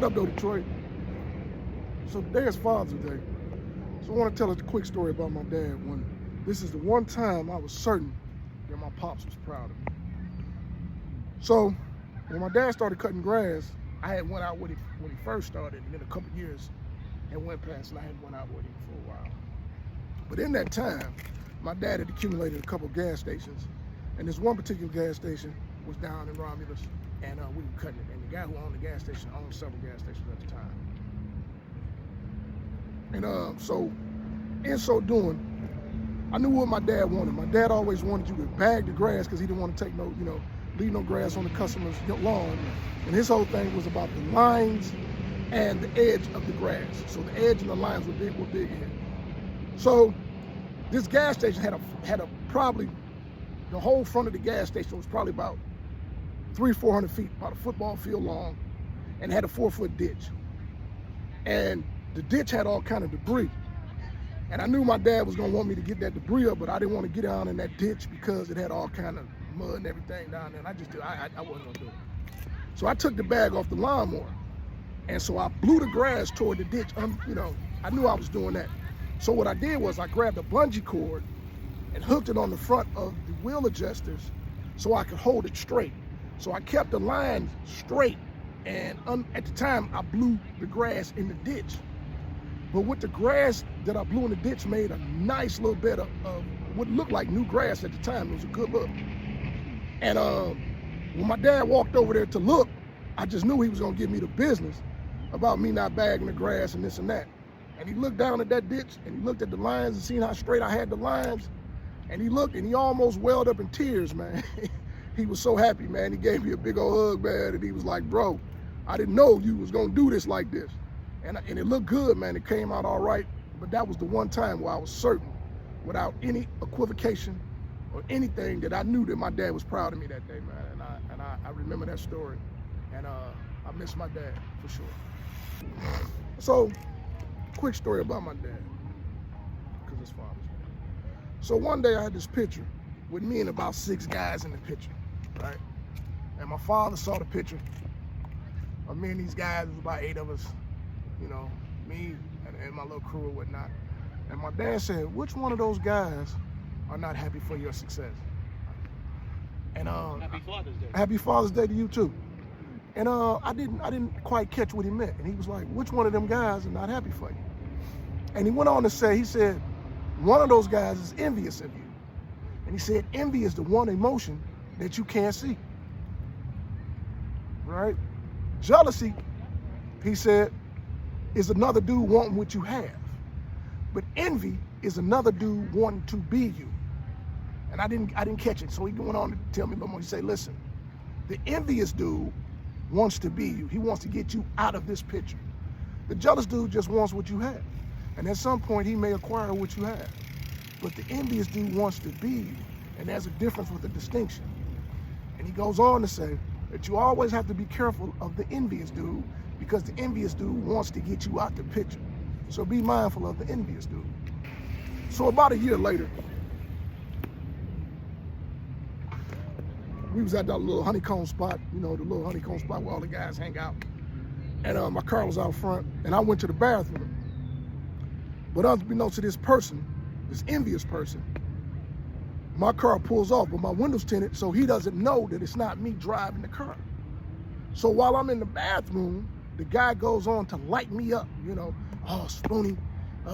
What up, though, Detroit? So today is Father's Day. So I want to tell a quick story about my dad. When this is the one time I was certain that my pops was proud of me. So when my dad started cutting grass, I had went out with him when he first started, and then a couple years had went past, and I had went out with him for a while. But in that time, my dad had accumulated a couple of gas stations, and this one particular gas station was down in Romulus, and we were cutting it. And the guy who owned the gas station owned several gas stations at the time. And so in so doing, I knew what my dad wanted. My dad always wanted you to bag the grass because he didn't want to take no, leave no grass on the customer's lawn. And his whole thing was about the lines and the edge of the grass. So the edge and the lines were big here. So this gas station had a probably, the whole front of the gas station was probably about 300-400 feet, about a football field long, and had a 4-foot ditch. And the ditch had all kind of debris. And I knew my dad was gonna want me to get that debris up, but I didn't want to get down in that ditch because it had all kind of mud and everything down there. And I wasn't gonna do it. So I took the bag off the lawnmower. And so I blew the grass toward the ditch. I knew I was doing that. So what I did was I grabbed a bungee cord and hooked it on the front of the wheel adjusters so I could hold it straight. So I kept the line straight, and at the time I blew the grass in the ditch. But with the grass that I blew in the ditch made a nice little bed of what looked like new grass at the time. It was a good look. And when my dad walked over there to look, I just knew he was gonna give me the business about me not bagging the grass and this and that. And he looked down at that ditch and he looked at the lines and seen how straight I had the lines. And he looked and he almost welled up in tears, man. He was so happy, man. He gave me a big old hug, man. And he was like, bro, I didn't know you was gonna do this like this. And it looked good, man. It came out all right. But that was the one time where I was certain, without any equivocation or anything, that I knew that my dad was proud of me that day, man. And I remember that story. And I miss my dad, for sure. So, quick story about my dad, because it's Father's Day. So one day I had this picture with me and about 6 guys in the picture, right? And my father saw the picture of me and these guys. It was about 8 of us, me and my little crew or whatnot. And my dad said, which one of those guys are not happy for your success? And Happy Father's Day. Happy Father's Day to you too. And I didn't quite catch what he meant. And he was like, which one of them guys are not happy for you? And he went on to say, he said, one of those guys is envious of you. And he said, envy is the one emotion that you can't see, right? Jealousy, he said, is another dude wanting what you have. But envy is another dude wanting to be you. And I didn't catch it. So he went on to tell me a little more. He said, listen, the envious dude wants to be you. He wants to get you out of this picture. The jealous dude just wants what you have. And at some point he may acquire what you have. But the envious dude wants to be you. And there's a difference with a distinction. And he goes on to say that you always have to be careful of the envious dude, because the envious dude wants to get you out the picture. So be mindful of the envious dude. So about a year later, we was at that little honeycomb spot, the little honeycomb spot where all the guys hang out. And my car was out front, and I went to the bathroom. But unbeknownst to this person, this envious person, my car pulls off, but my window's tinted, so he doesn't know that it's not me driving the car. So while I'm in the bathroom, the guy goes on to light me up, oh, Spoonie,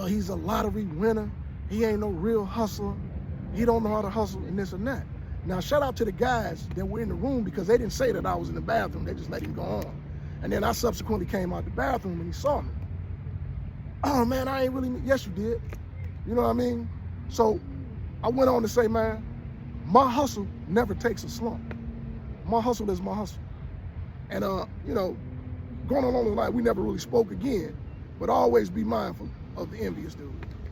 he's a lottery winner. He ain't no real hustler. He don't know how to hustle and this and that. Now, shout out to the guys that were in the room, because they didn't say that I was in the bathroom. They just let him go on. And then I subsequently came out the bathroom and he saw me. Oh man, I ain't really, yes you did. You know what I mean? So I went on to say, man, my hustle never takes a slump. My hustle is my hustle. And going along the line, we never really spoke again, but always be mindful of the envious dude.